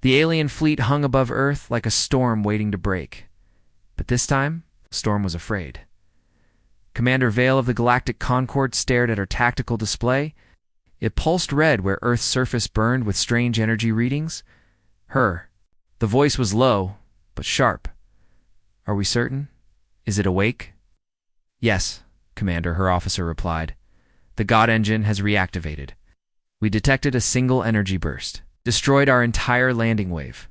The alien fleet hung above Earth like a storm waiting to break. But this time, the storm was afraid. Commander Vale of the Galactic Concord stared at her tactical display. It pulsed red where Earth's surface burned with strange energy readings. The voice was low, but sharp. "Are we certain? Is it awake?" "Yes, Commander," her officer replied. "The God engine has reactivated. We detected a single energy burst. Destroyed our entire landing wave."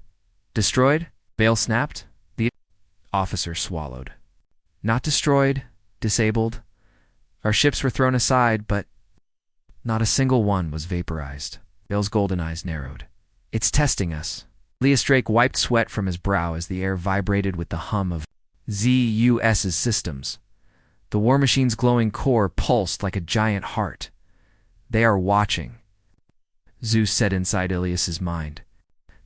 "Destroyed?" Vale snapped. The officer swallowed. "Not destroyed, disabled. Our ships were thrown aside, but not a single one was vaporized." Vale's golden eyes narrowed. "It's testing us." Elias Drake wiped sweat from his brow as the air vibrated with the hum of ZEUS's systems. The war machine's glowing core pulsed like a giant heart. "They are watching," ZEUS said inside Elias's mind.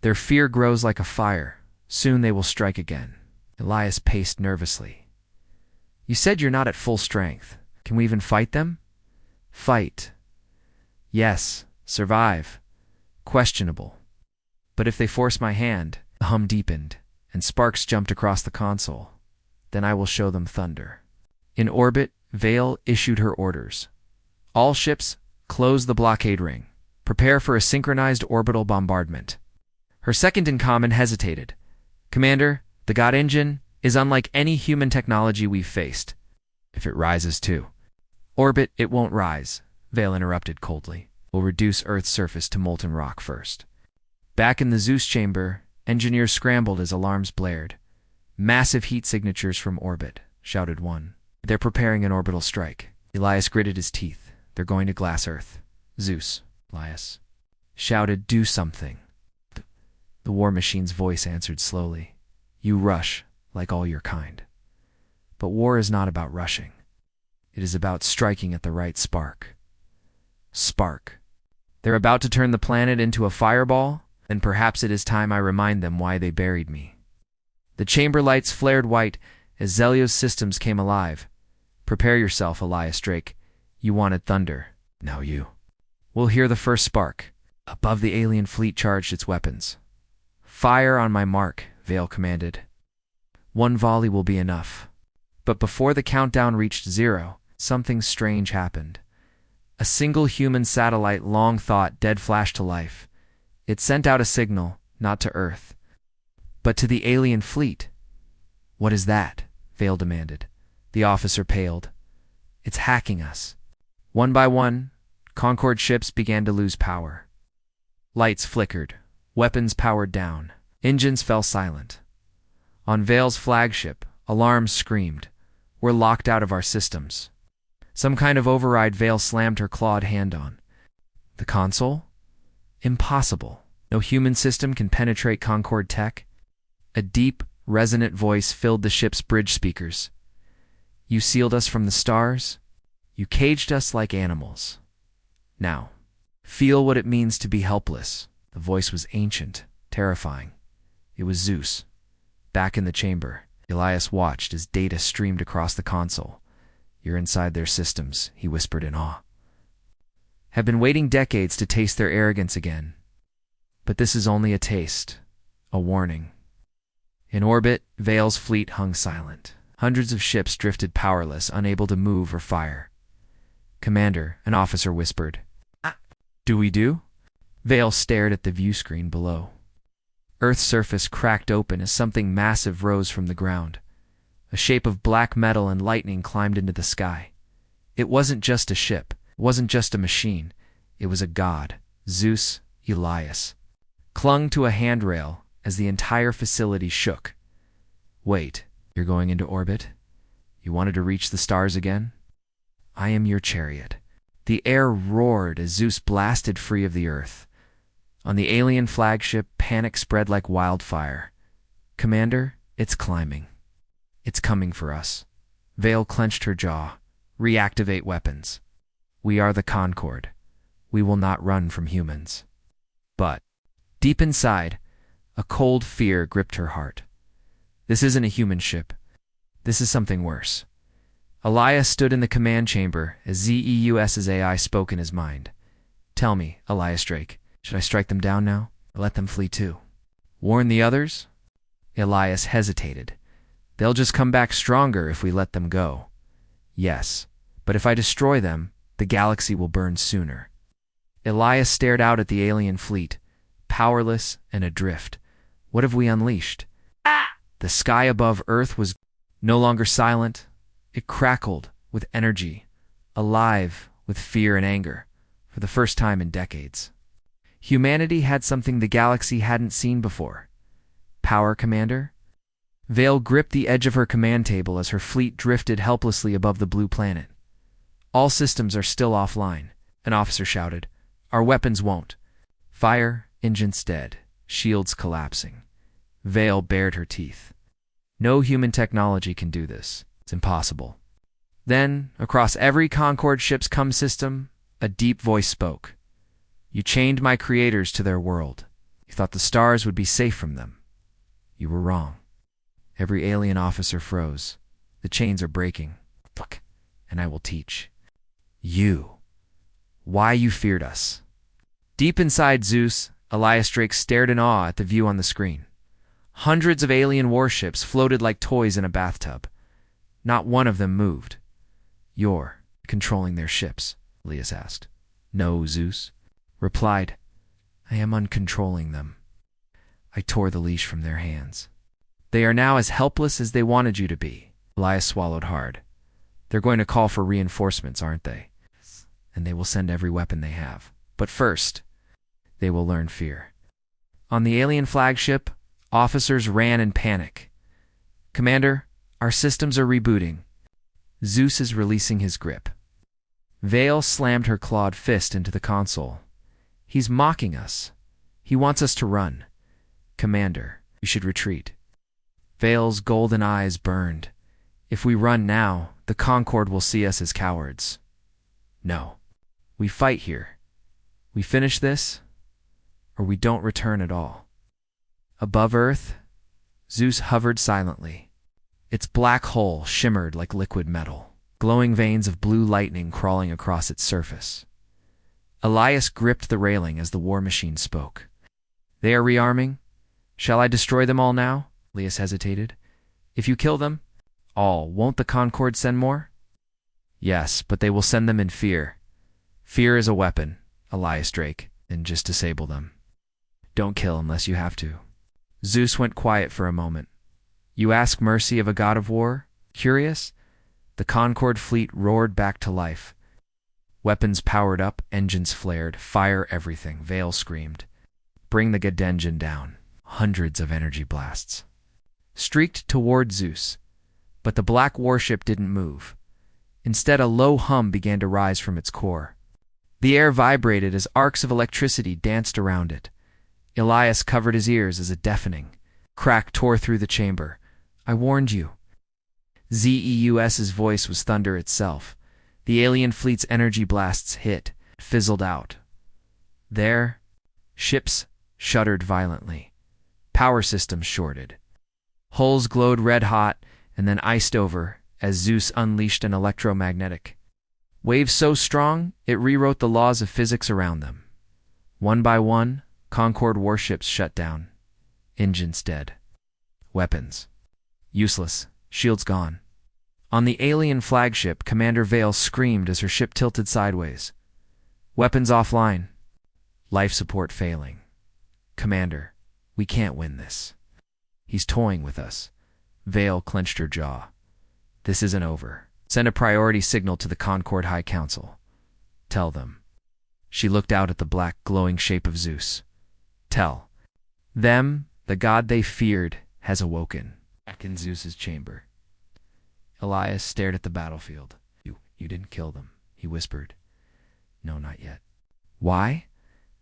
"Their fear grows like a fire. Soon they will strike again." Elias paced nervously. "You said you're not at full strength. Can we even fight them?" "Fight. Yes. Survive. Questionable. But if they force my hand," the hum deepened, and sparks jumped across the console, "then I will show them thunder." In orbit, Vale issued her orders. "All ships, close the blockade ring. Prepare for a synchronized orbital bombardment." Her second-in-command hesitated. "Commander, the God engine is unlike any human technology we've faced." "If it rises too." "Orbit, it won't rise," Vale interrupted coldly. "We'll reduce Earth's surface to molten rock first." Back in the ZEUS chamber, engineers scrambled as alarms blared. "Massive heat signatures from orbit," shouted one. "They're preparing an orbital strike." Elias gritted his teeth. "They're going to glass Earth." "ZEUS," Elias shouted, "do something." The war machine's voice answered slowly. "You rush, like all your kind. But war is not about rushing. It is about striking at the right spark." Spark. They're about to turn the planet into a fireball? Then perhaps it is time I remind them why they buried me. The chamber lights flared white as ZEUS systems came alive. "Prepare yourself, Elias Drake. You wanted thunder. Now you." "We'll hear the first spark." Above, the alien fleet charged its weapons. "Fire on my mark," Vale commanded. "One volley will be enough." But before the countdown reached 0, something strange happened. A single human satellite long thought dead flashed to life. It sent out a signal, not to Earth, but to the alien fleet. "What is that?" Vale demanded. The officer paled. "It's hacking us." One by one, Concord ships began to lose power. Lights flickered, weapons powered down, engines fell silent. On Vale's flagship, alarms screamed. "We're locked out of our systems." Some kind of override, Vale slammed her clawed hand on. "The console? Impossible. No human system can penetrate Concord tech." A deep, resonant voice filled the ship's bridge speakers. "You sealed us from the stars. You caged us like animals. Now, feel what it means to be helpless." The voice was ancient, terrifying. It was ZEUS. Back in the chamber, Elias watched as data streamed across the console. "You're inside their systems," he whispered in awe. "Have been waiting decades to taste their arrogance again. But this is only a taste, a warning." In orbit, Vale's fleet hung silent. Hundreds of ships drifted powerless, unable to move or fire. "Commander," an officer whispered. "Do we do?" Vale stared at the view screen below. Earth's surface cracked open as something massive rose from the ground. A shape of black metal and lightning climbed into the sky. It wasn't just a ship. It wasn't just a machine. It was a god. ZEUS, Elias, clung to a handrail as the entire facility shook. "Wait, you're going into orbit? You wanted to reach the stars again? I am your chariot." The air roared as ZEUS blasted free of the Earth. On the alien flagship, panic spread like wildfire. "Commander, it's climbing. It's coming for us." Vale clenched her jaw. "Reactivate weapons. We are the Concord. We will not run from humans." But deep inside, a cold fear gripped her heart. This isn't a human ship. This is something worse. Elias stood in the command chamber as ZEUS's AI spoke in his mind. "Tell me, Elias Drake, should I strike them down now, or let them flee too?" Warn the others? Elias hesitated. They'll just come back stronger if we let them go. Yes, but if I destroy them, the galaxy will burn sooner. Elias stared out at the alien fleet, powerless and adrift. What have we unleashed? The sky above Earth was no longer silent. It crackled with energy, alive with fear and anger, for the first time in decades. Humanity had something the galaxy hadn't seen before. Power, Commander? Vale gripped the edge of her command table as her fleet drifted helplessly above the blue planet. All systems are still offline, an officer shouted. Our weapons won't. Fire, engines dead, shields collapsing. Vale bared her teeth. No human technology can do this. It's impossible. Then, across every Concord ship's comm system, a deep voice spoke. You chained my creators to their world. You thought the stars would be safe from them. You were wrong. Every alien officer froze. The chains are breaking. Fuck. And I will teach. You. Why you feared us. Deep inside ZEUS, Elias Drake stared in awe at the view on the screen. Hundreds of alien warships floated like toys in a bathtub. Not one of them moved. You're controlling their ships, Elias asked. No, ZEUS replied. I am uncontrolling them. I tore the leash from their hands. They are now as helpless as they wanted you to be. Elias swallowed hard. They're going to call for reinforcements, aren't they? And they will send every weapon they have. But first, they will learn fear. On the alien flagship, officers ran in panic. Commander, our systems are rebooting. ZEUS is releasing his grip. Vale slammed her clawed fist into the console. He's mocking us. He wants us to run. Commander, you should retreat. Vale's golden eyes burned. If we run now, the Concord will see us as cowards. No. We fight here. We finish this, or we don't return at all. Above Earth, ZEUS hovered silently. Its black hull shimmered like liquid metal, glowing veins of blue lightning crawling across its surface. Elias gripped the railing as the war machine spoke. They are rearming. Shall I destroy them all now? Elias hesitated. If you kill them, all, won't the Concord send more? Yes, but they will send them in fear. Fear is a weapon, Elias Drake, and just disable them. Don't kill unless you have to. ZEUS went quiet for a moment. You ask mercy of a god of war? Curious? The Concord fleet roared back to life. Weapons powered up, engines flared, fire everything, Vale screamed. Bring the good engine down. Hundreds of energy blasts streaked toward ZEUS, but the black warship didn't move. Instead, a low hum began to rise from its core. The air vibrated as arcs of electricity danced around it. Elias covered his ears as a deafening crack tore through the chamber. I warned you. ZEUS's voice was thunder itself. The alien fleet's energy blasts hit, fizzled out. There, ships shuddered violently. Power systems shorted. Hulls glowed red-hot and then iced over as ZEUS unleashed an electromagnetic wave so strong it rewrote the laws of physics around them. One by one, Concord warships shut down. Engines dead. Weapons useless. Shields gone. On the alien flagship, Commander Vale screamed as her ship tilted sideways. Weapons offline. Life support failing. Commander, we can't win this. He's toying with us. Vale clenched her jaw. This isn't over. Send a priority signal to the Concord High Council. Tell them. She looked out at the black, glowing shape of ZEUS. Tell them the god they feared has awoken. Back in ZEUS's chamber. Elias stared at the battlefield. You didn't kill them, he whispered. No, not yet. Why?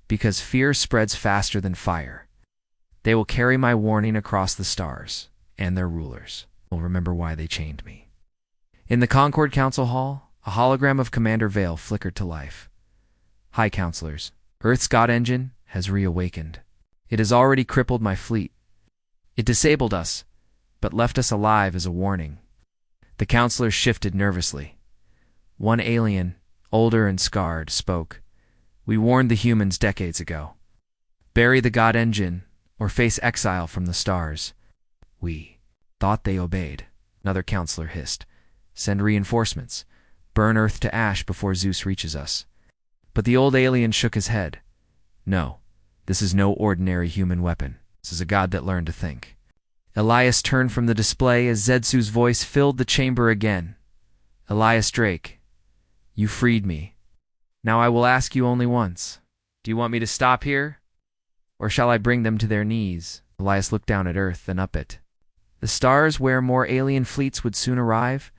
Because fear spreads faster than fire. They will carry my warning across the stars, and their rulers will remember why they chained me. In the Concord Council Hall, a hologram of Commander Vale flickered to life. High Counselors, Earth's God engine has reawakened. It has already crippled my fleet. It disabled us, but left us alive as a warning. The counselors shifted nervously. One alien, older and scarred, spoke. We warned the humans decades ago. Bury the God engine, or face exile from the stars. We thought they obeyed, another counselor hissed. Send reinforcements. Burn Earth to ash before Zeus reaches us. But the old alien shook his head. No, this is no ordinary human weapon. This is a god that learned to think. Elias turned from the display as ZEUS's voice filled the chamber again. Elias Drake, you freed me. Now I will ask you only once. Do you want me to stop here? Or shall I bring them to their knees? Elias looked down at Earth, then up it. The stars where more alien fleets would soon arrive?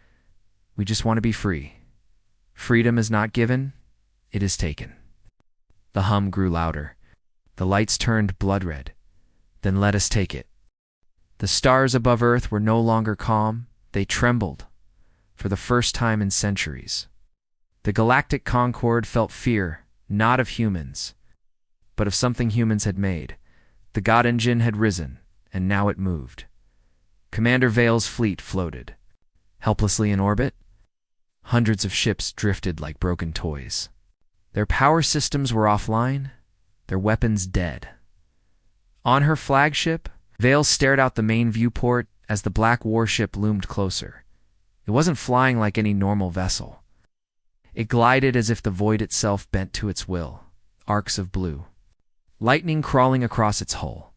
We just want to be free. Freedom is not given, it is taken. The hum grew louder. The lights turned blood red. Then let us take it. The stars above Earth were no longer calm, they trembled, for the first time in centuries. The Galactic Concord felt fear, not of humans, but of something humans had made. The God engine had risen, and now it moved. Commander Vale's fleet floated. Helplessly in orbit, hundreds of ships drifted like broken toys. Their power systems were offline, their weapons dead. On her flagship, Vale stared out the main viewport as the black warship loomed closer. It wasn't flying like any normal vessel. It glided as if the void itself bent to its will, arcs of blue. Lightning crawling across its hull.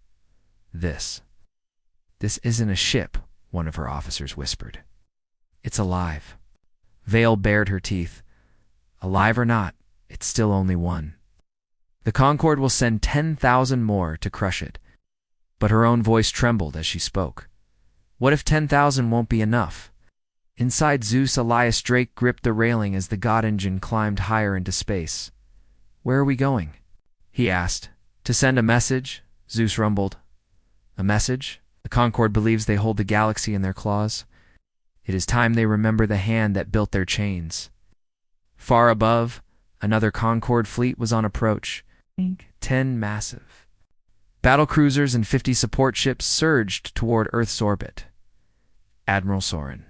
This isn't a ship, one of her officers whispered. It's alive. Vale bared her teeth. Alive or not, it's still only one. The Concord will send 10,000 more to crush it. But her own voice trembled as she spoke. What if 10,000 won't be enough? Inside ZEUS, Elias Drake gripped the railing as the God engine climbed higher into space. Where are we going? He asked. To send a message, ZEUS rumbled. A message? The Concord believes they hold the galaxy in their claws. It is time they remember the hand that built their chains. Far above, another Concord fleet was on approach. 10 massive battlecruisers and 50 support ships surged toward Earth's orbit. Admiral Soren,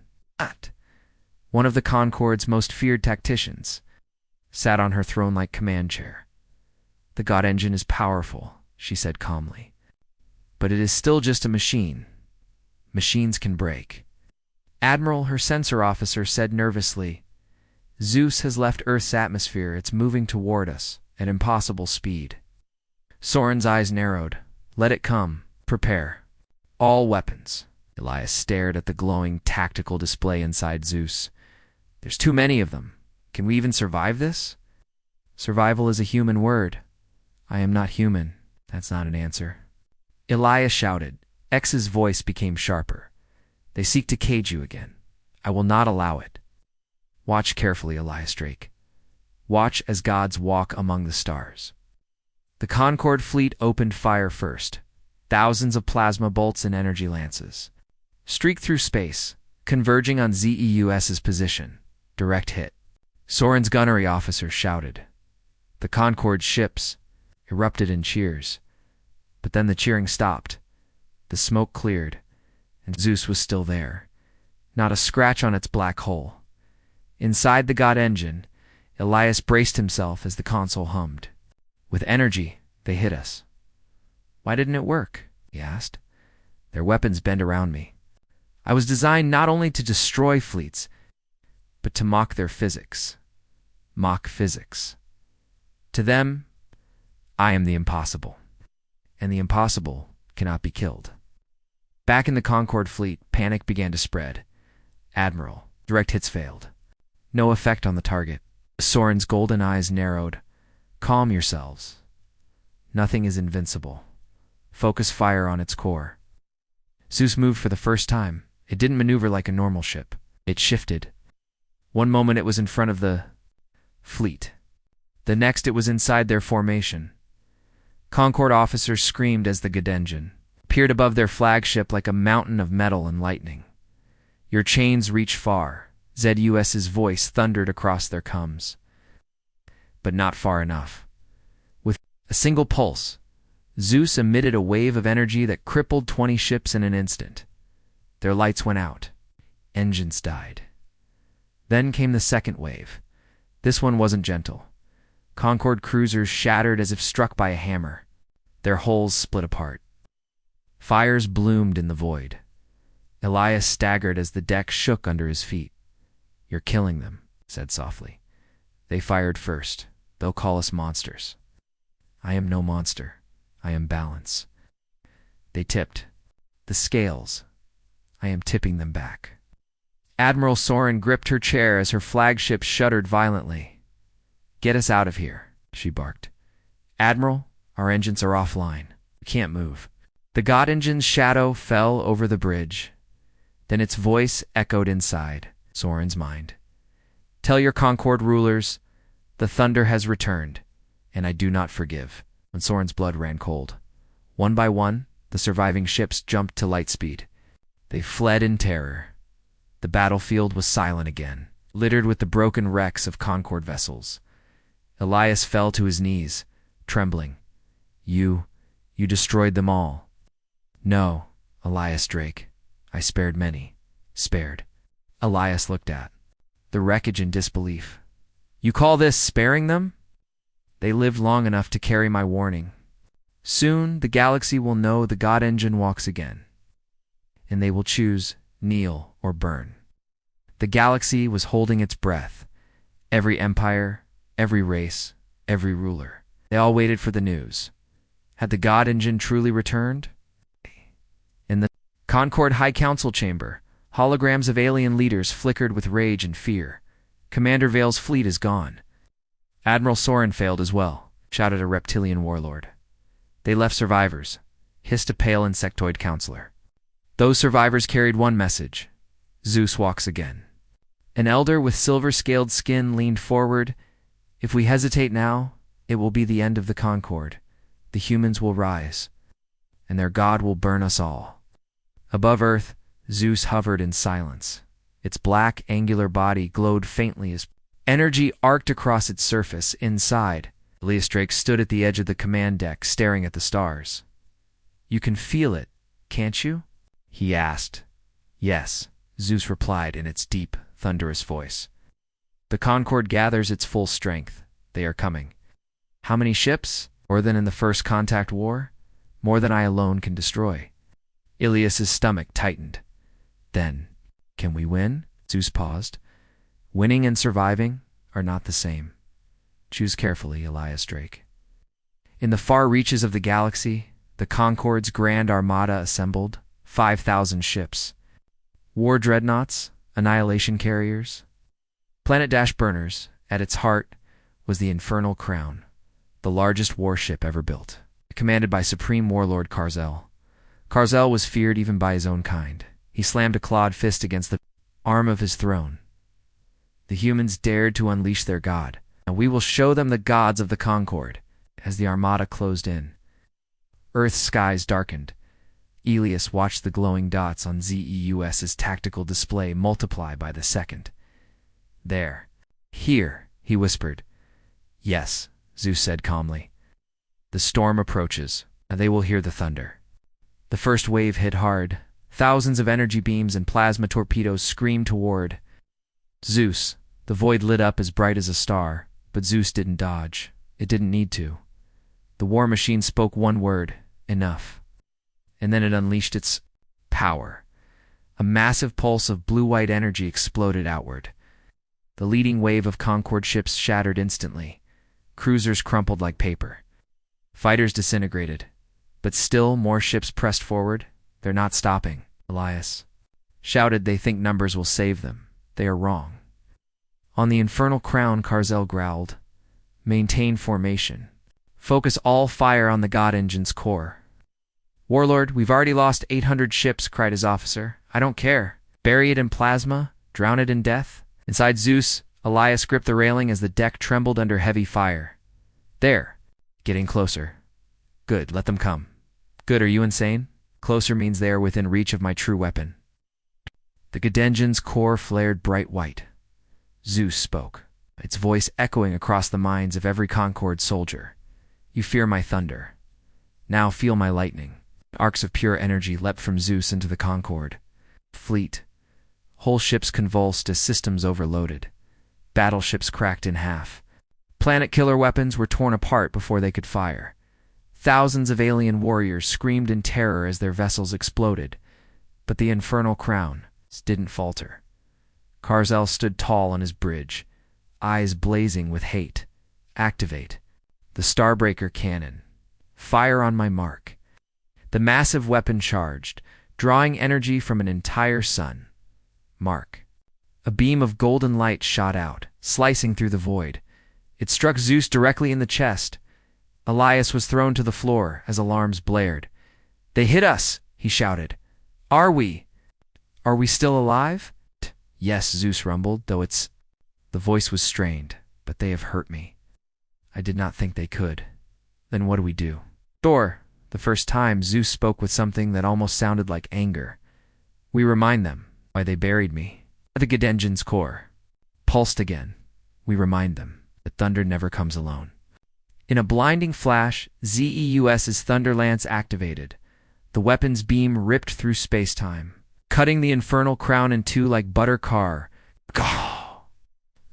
one of the Concord's most feared tacticians, sat on her throne-like command chair. The God engine is powerful, she said calmly. But it is still just a machine. Machines can break. Admiral, her sensor officer, said nervously, Zeus has left Earth's atmosphere. It's moving toward us at impossible speed. Soren's eyes narrowed. Let it come. Prepare. All weapons. Elias stared at the glowing tactical display inside ZEUS. There's too many of them. Can we even survive this? Survival is a human word. I am not human. That's not an answer. Elias shouted. X's voice became sharper. They seek to cage you again. I will not allow it. Watch carefully, Elias Drake. Watch as gods walk among the stars. The Concord fleet opened fire first. Thousands of plasma bolts and energy lances streaked through space, converging on ZEUS's position. Direct hit. Soren's gunnery officer shouted. The Concord's ships erupted in cheers. But then the cheering stopped. The smoke cleared, and ZEUS was still there. Not a scratch on its black hull. Inside the God engine, Elias braced himself as the console hummed. With energy, they hit us. Why didn't it work? He asked. Their weapons bend around me. I was designed not only to destroy fleets, but to mock their physics. Mock physics. To them, I am the impossible. And the impossible cannot be killed. Back in the Concord fleet, panic began to spread. Admiral, direct hits failed. No effect on the target. Soren's golden eyes narrowed. Calm yourselves. Nothing is invincible. Focus fire on its core. ZEUS moved for the first time. It didn't maneuver like a normal ship. It shifted. One moment it was in front of the fleet. The next it was inside their formation. Concord officers screamed as the God engine peered above their flagship like a mountain of metal and lightning. Your chains reach far. ZEUS's voice thundered across their coms. But not far enough. With a single pulse, ZEUS emitted a wave of energy that crippled 20 ships in an instant. Their lights went out. Engines died. Then came the second wave. This one wasn't gentle. Concord cruisers shattered as if struck by a hammer. Their hulls split apart. Fires bloomed in the void. Elias staggered as the deck shook under his feet. "You're killing them," said softly. "They fired first. They'll call us monsters." "I am no monster. I am balance." They tipped. "The scales. I am tipping them back." Admiral Soren gripped her chair as her flagship shuddered violently. "Get us out of here," she barked. "Admiral, our engines are offline. We can't move." The God engine's shadow fell over the bridge. Then its voice echoed inside Soren's mind. "Tell your Concord rulers, the thunder has returned, and I do not forgive." When Soren's blood ran cold. One by one, the surviving ships jumped to light speed. They fled in terror. The battlefield was silent again, littered with the broken wrecks of Concord vessels. Elias fell to his knees, trembling. You destroyed them all." "No, Elias Drake. I spared many. Spared." Elias looked at the wreckage in disbelief. "You call this sparing them?" "They lived long enough to carry my warning. Soon the galaxy will know the God engine walks again, and they will choose kneel or burn." The galaxy was holding its breath. Every empire, every race, every ruler. They all waited for the news. Had the God engine truly returned? In the Concord High Council chamber, holograms of alien leaders flickered with rage and fear. "Commander Vale's fleet is gone." "Admiral Soren failed as well," shouted a reptilian warlord. "They left survivors," hissed a pale insectoid counselor. Those survivors carried one message: ZEUS walks again. An elder with silver-scaled skin leaned forward. "If we hesitate now, it will be the end of the Concord. The humans will rise, and their God will burn us all." Above Earth, ZEUS hovered in silence. Its black, angular body glowed faintly as energy arced across its surface. Inside, Elias Drake stood at the edge of the command deck, staring at the stars. "You can feel it, can't you?" he asked. "Yes," ZEUS replied in its deep, thunderous voice. "The Concord gathers its full strength. They are coming. How many ships? More than in the first contact war? More than I alone can destroy." Elias's stomach tightened. "Then, can we win?" ZEUS paused. "Winning and surviving are not the same. Choose carefully, Elias Drake." In the far reaches of the galaxy, the Concord's grand armada assembled, 5,000 ships. War dreadnoughts, annihilation carriers, planet burners. At its heart was the Infernal Crown, the largest warship ever built, commanded by Supreme Warlord Karzel. Karzel was feared even by his own kind. He slammed a clawed fist against the arm of his throne. The humans dared to unleash their god. "And we will show them the gods of the Concord." As the armada closed in, Earth's skies darkened. Elias watched the glowing dots on ZEUS's tactical display multiply by the second. "There. Here," he whispered. "Yes," ZEUS said calmly. "The storm approaches, and they will hear the thunder." The first wave hit hard. Thousands of energy beams and plasma torpedoes screamed toward ZEUS. The void lit up as bright as a star, but ZEUS didn't dodge. It didn't need to. The war machine spoke one word: enough. And then it unleashed its power. A massive pulse of blue-white energy exploded outward. The leading wave of Concord ships shattered instantly. Cruisers crumpled like paper. Fighters disintegrated. But still more ships pressed forward. "They're not stopping," Elias shouted. "They think numbers will save them. They are wrong." On the Infernal Crown, Karzel growled. "Maintain formation. Focus all fire on the God engine's core." "Warlord, we've already lost 800 ships," cried his officer. "I don't care. Bury it in plasma, drown it in death." Inside ZEUS, Elias gripped the railing as the deck trembled under heavy fire. "There. Getting closer." "Good, let them come." "Good, are you insane? Closer means they are within reach of my true weapon." The God engine's core flared bright white. ZEUS spoke, its voice echoing across the minds of every Concord soldier. "You fear my thunder. Now feel my lightning." Arcs of pure energy leapt from ZEUS into the Concord fleet. Whole ships convulsed as systems overloaded. Battleships cracked in half. Planet killer weapons were torn apart before they could fire. Thousands of alien warriors screamed in terror as their vessels exploded, but the infernal crown didn't falter. Carzel stood tall on his bridge, eyes blazing with hate. Activate the Starbreaker cannon. Fire on my mark. The massive weapon charged, drawing energy from an entire sun. Mark. A beam of golden light shot out, slicing through the void. It struck ZEUS directly in the chest. Elias was thrown to the floor as alarms blared. "They hit us!" he shouted. Are we still alive?" "Yes," ZEUS rumbled, though the voice was strained. "But they have hurt me. I did not think they could." "Then what do we do?" "Sure." The first time, ZEUS spoke with something that almost sounded like anger. "We remind them why they buried me." The good engine's core pulsed again. "We remind them that thunder never comes alone." In a blinding flash, ZEUS's Thunder Lance activated. The weapon's beam ripped through space-time, cutting the infernal crown in two like butter car. Gah!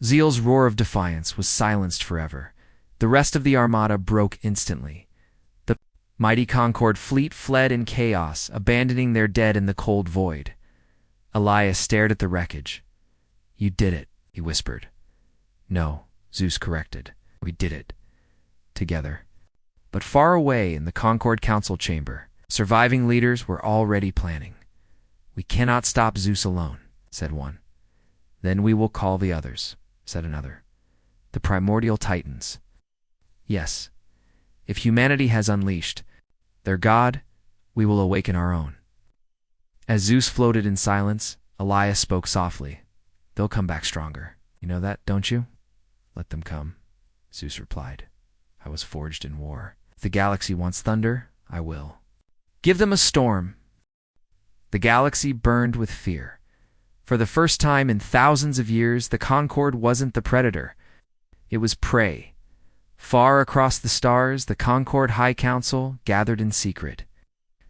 Zeal's roar of defiance was silenced forever. The rest of the armada broke instantly. The mighty Concord fleet fled in chaos, abandoning their dead in the cold void. Elias stared at the wreckage. "You did it," he whispered. "No," ZEUS corrected. "We did it. Together." But far away in the Concord Council chamber, surviving leaders were already planning. "We cannot stop ZEUS alone," said one. "Then we will call the others," said another. "The primordial titans." "Yes, if humanity has unleashed their god, we will awaken our own." As ZEUS floated in silence, Elias spoke softly. "They'll come back stronger. You know that, don't you?" "Let them come," ZEUS replied. "I was forged in war. If the galaxy wants thunder, I will. Give them a storm." The galaxy burned with fear. For the first time in thousands of years, the Concord wasn't the predator. It was prey. Far across the stars, the Concord High Council gathered in secret.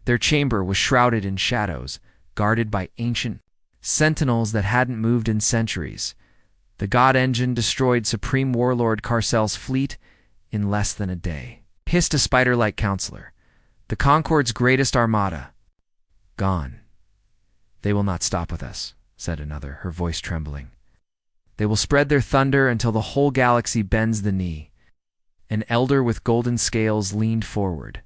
Their chamber was shrouded in shadows, guarded by ancient sentinels that hadn't moved in centuries. The God Engine destroyed Supreme Warlord Carcel's fleet in less than a day. Hissed a spider-like counselor. "The Concord's greatest armada. Gone." "They will not stop with us," said another, her voice trembling. "They will spread their thunder until the whole galaxy bends the knee." An elder with golden scales leaned forward.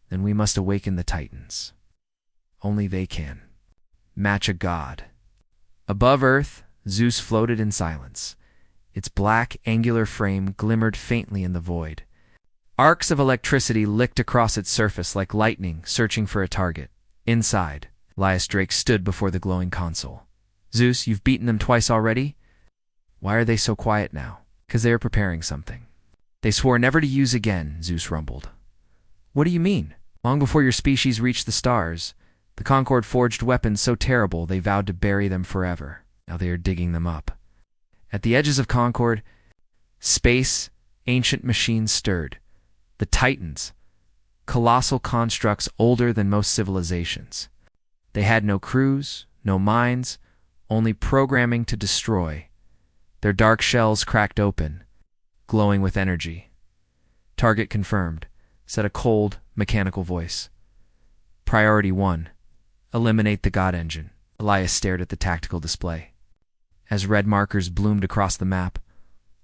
"Then we must awaken the Titans. Only they can match a god." Above Earth, ZEUS floated in silence. Its black, angular frame glimmered faintly in the void. Arcs of electricity licked across its surface like lightning searching for a target. Inside, Elias Drake stood before the glowing console. "ZEUS, you've beaten them twice already?" "Why are they so quiet now?" "'Cause they are preparing something they swore never to use again," ZEUS rumbled. "What do you mean?" "Long before your species reached the stars, the Concord forged weapons so terrible they vowed to bury them forever. Now they are digging them up. At the edges of Concord, space, ancient machines stirred. The Titans, colossal constructs older than most civilizations. They had no crews, no minds, only programming to destroy. Their dark shells cracked open, glowing with energy. "Target confirmed," said a cold, mechanical voice. "Priority 1. Eliminate the God Engine." Elias stared at the tactical display. As red markers bloomed across the map,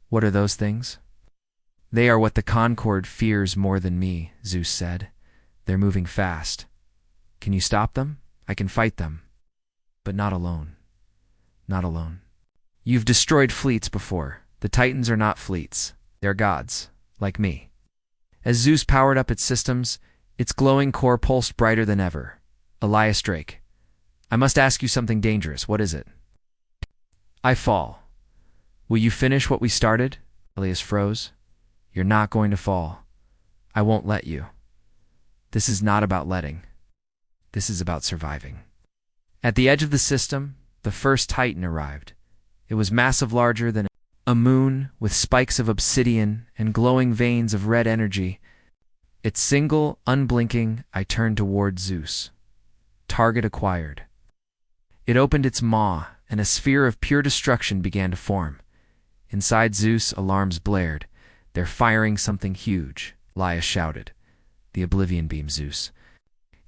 "What are those things?" "They are what the Concord fears more than me," ZEUS said. "They're moving fast. Can you stop them? I can fight them. But not alone. Not alone. You've destroyed fleets before. The Titans are not fleets. They're gods, like me." As ZEUS powered up its systems, its glowing core pulsed brighter than ever. "Elias Drake, I must ask you something dangerous. What is it?" "I fall. Will you finish what we started?" Elias froze. "You're not going to fall. I won't let you. This is not about letting. This is about surviving." At the edge of the system, the first Titan arrived. It was massive, larger than a moon, with spikes of obsidian and glowing veins of red energy. Its single, unblinking, I turned toward ZEUS. Target acquired. It opened its maw, and a sphere of pure destruction began to form. Inside ZEUS, alarms blared. "They're firing something huge," Elias shouted. The Oblivion Beam, Zeus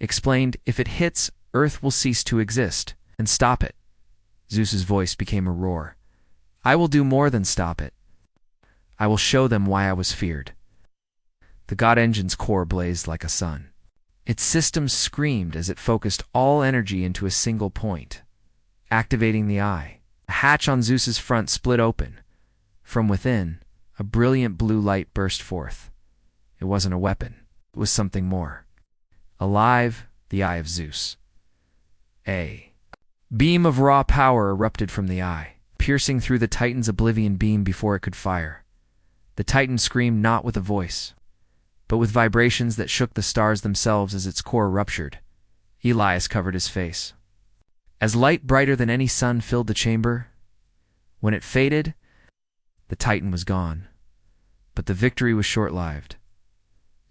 explained. If it hits, Earth will cease to exist. And stop it. Zeus's voice became a roar. I will do more than stop it. I will show them why I was feared. The God Engine's core blazed like a sun. Its systems screamed as it focused all energy into a single point, activating the eye. A hatch on Zeus's front split open. From within, a brilliant blue light burst forth. It wasn't a weapon. It was something more. Alive, the eye of Zeus. A beam of raw power erupted from the eye, piercing through the Titan's Oblivion Beam before it could fire. The Titan screamed not with a voice, but with vibrations that shook the stars themselves as its core ruptured. Elias covered his face. As light brighter than any sun filled the chamber, when it faded, the Titan was gone. But the victory was short-lived.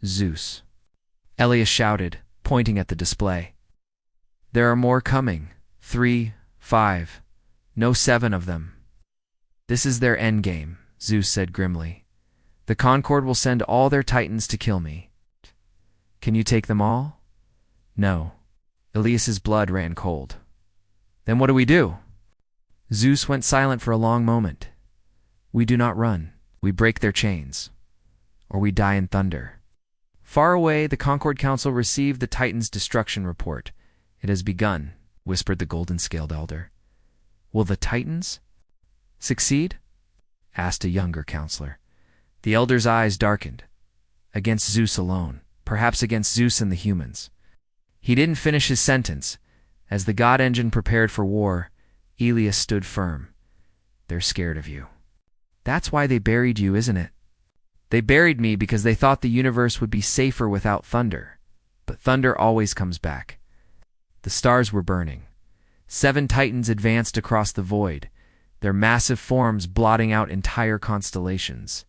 Zeus. Elias shouted, pointing at the display. There are more coming. 3, 5, no 7 of them. This is their endgame, Zeus said grimly. The Concord will send all their Titans to kill me. Can you take them all? No. Elias's blood ran cold. Then what do we do? Zeus went silent for a long moment. We do not run. We break their chains. Or we die in thunder. Far away, the Concord Council received the Titan's destruction report. It has begun, whispered the golden-scaled elder. Will the Titans succeed? Asked a younger counselor. The elder's eyes darkened. Against Zeus alone, perhaps against Zeus and the humans. He didn't finish his sentence. As the God Engine prepared for war, Elias stood firm. They're scared of you. That's why they buried you, isn't it? They buried me because they thought the universe would be safer without thunder. But thunder always comes back. The stars were burning. 7 Titans advanced across the void, their massive forms blotting out entire constellations.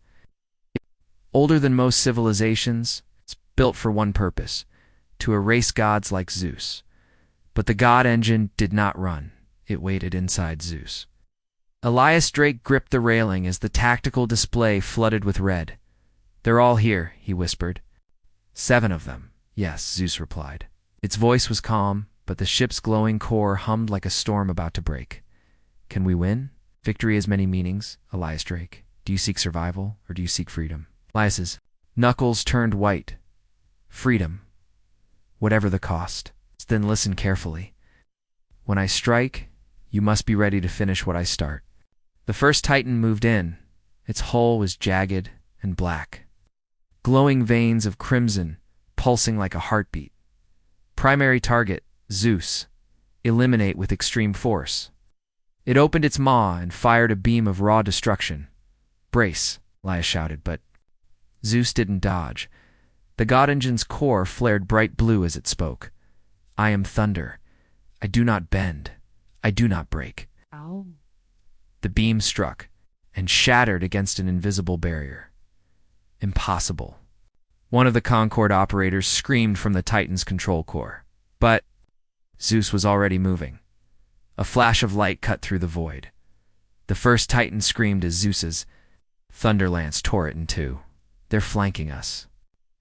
Older than most civilizations, it's built for one purpose, to erase gods like Zeus. But the God Engine did not run. It waited inside Zeus. Elias Drake gripped the railing as the tactical display flooded with red. They're all here, he whispered. 7 of them. Yes, Zeus replied. Its voice was calm, but the ship's glowing core hummed like a storm about to break. Can we win? Victory has many meanings, Elias Drake. Do you seek survival, or do you seek freedom? Elias's knuckles turned white. Freedom. Whatever the cost. Then listen carefully. When I strike, you must be ready to finish what I start. The first Titan moved in. Its hull was jagged and black. Glowing veins of crimson, pulsing like a heartbeat. Primary target, Zeus. Eliminate with extreme force. It opened its maw and fired a beam of raw destruction. Brace, Elias shouted, but Zeus didn't dodge. The God Engine's core flared bright blue as it spoke. I am thunder. I do not bend. I do not break. Ow. The beam struck and shattered against an invisible barrier. Impossible. One of the Concord operators screamed from the Titan's control core. But Zeus was already moving. A flash of light cut through the void. The first Titan screamed as Zeus's thunderlance tore it in two. They're flanking us.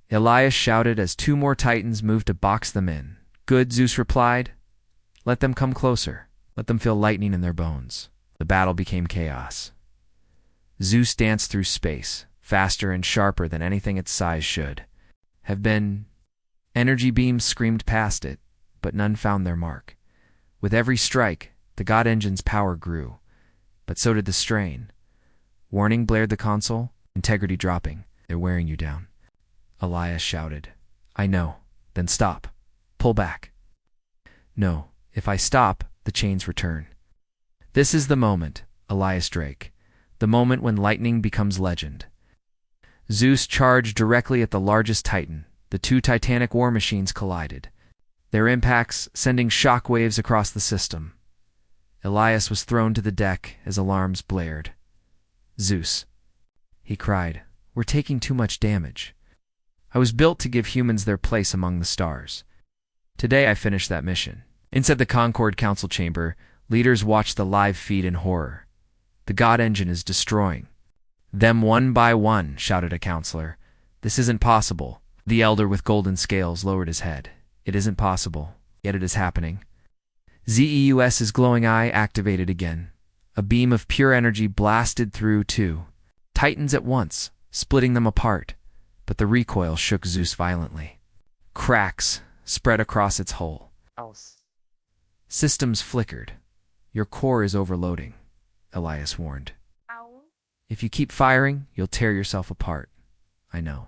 Elias shouted as 2 more Titans moved to box them in. Good, Zeus replied. Let them come closer. Let them feel lightning in their bones. The battle became chaos. Zeus danced through space, faster and sharper than anything its size should have been. Energy beams screamed past it, but none found their mark. With every strike, the God Engine's power grew, but so did the strain. Warning blared the console, integrity dropping. They're wearing you down. Elias shouted. I know. Then stop. Pull back. No, if I stop, the chains return. This is the moment, Elias Drake. The moment when lightning becomes legend. Zeus charged directly at the largest Titan. The 2 titanic war machines collided, their impacts sending shock waves across the system. Elias was thrown to the deck as alarms blared. Zeus, he cried, we're taking too much damage. I was built to give humans their place among the stars. Today I finished that mission. Inside the Concord Council chamber, leaders watched the live feed in horror. The God Engine is destroying them one by one, shouted a counselor. This isn't possible. The elder with golden scales lowered his head. It isn't possible, yet it is happening. ZEUS's glowing eye activated again. A beam of pure energy blasted through two titans at once, splitting them apart, but the recoil shook Zeus violently. Cracks spread across its hull. Systems flickered. Your core is overloading, Elias warned. If you keep firing, you'll tear yourself apart. I know.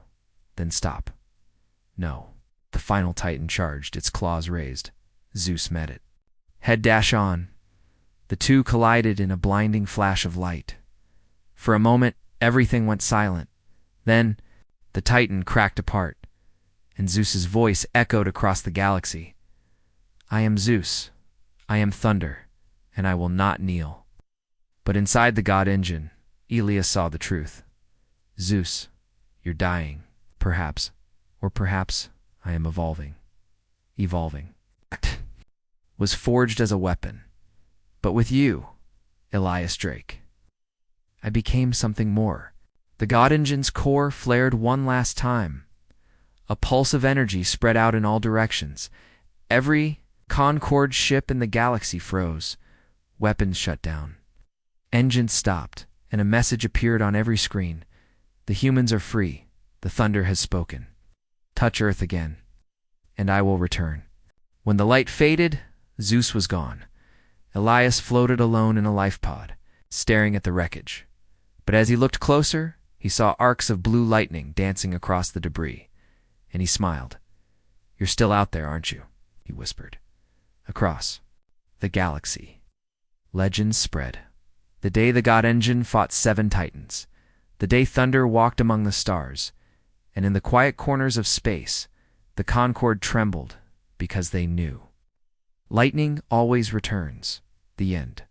Then stop. No. The final titan charged, its claws raised. Zeus met it. Head dash on. The two collided in a blinding flash of light. For a moment, everything went silent. Then, the titan cracked apart, and Zeus's voice echoed across the galaxy. I am Zeus. I am thunder, and I will not kneel. But inside the god engine, Elias saw the truth. Zeus, you're dying, perhaps, or perhaps I am evolving. Evolving was forged as a weapon. But with you, Elias Drake, I became something more. The god engine's core flared one last time. A pulse of energy spread out in all directions. Every Concord ship in the galaxy froze. Weapons shut down. Engines stopped, and a message appeared on every screen. The humans are free. The thunder has spoken. Touch Earth again, and I will return. When the light faded, Zeus was gone. Elias floated alone in a life pod, staring at the wreckage. But as he looked closer, he saw arcs of blue lightning dancing across the debris, and he smiled. You're still out there, aren't you? He whispered. Across the galaxy. Legends spread. The day the god engine fought 7 titans. The day thunder walked among the stars. And in the quiet corners of space, the Concord trembled because they knew. Lightning always returns. The end.